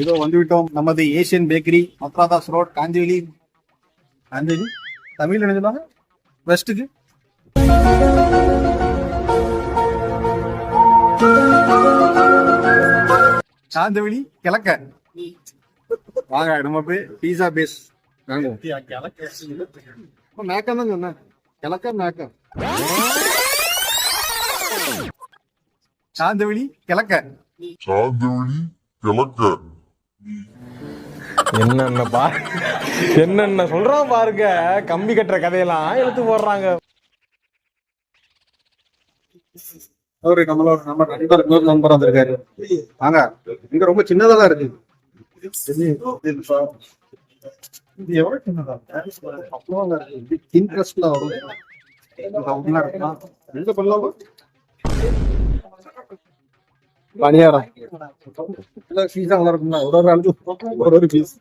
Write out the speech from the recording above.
இதோ வந்துவிட்டோம் நமது ஏசியன் பேக்கரி மத்ராதாஸ் ரோட் காந்திவெளி. காந்திவெளி தமிழ் என்ன சொல்லுவாங்க? வெஸ்ட்டுக்கு. காந்திவெளி கிழக்க. வாங்க நம்ம போய் பீஸா பேஸ் வாங்குவோம். மேக்கம் தான் சொன்னேன். கிழக்க மேக்கம். காந்திவெளி கிழக்க. என்னென்ன சொல்றான் பாருங்க. கம்பி கட்டுற கதையெல்லாம் எடுத்து போடுறாங்க. நம்ம நண்பர் இன்னொரு நண்பர் வந்திருக்காரு. வாங்க. இங்க ரொம்ப சின்னதா இருக்கு. இது எவ்வளவு சின்னதா இன்ட்ரெஸ்ட்ல வரும். எங்க பண்ணலாம் பணியாரம் பீஸா நல்லா இருக்கும்னா ஒரு ஆளுக்கு ஒரு பீஸ்.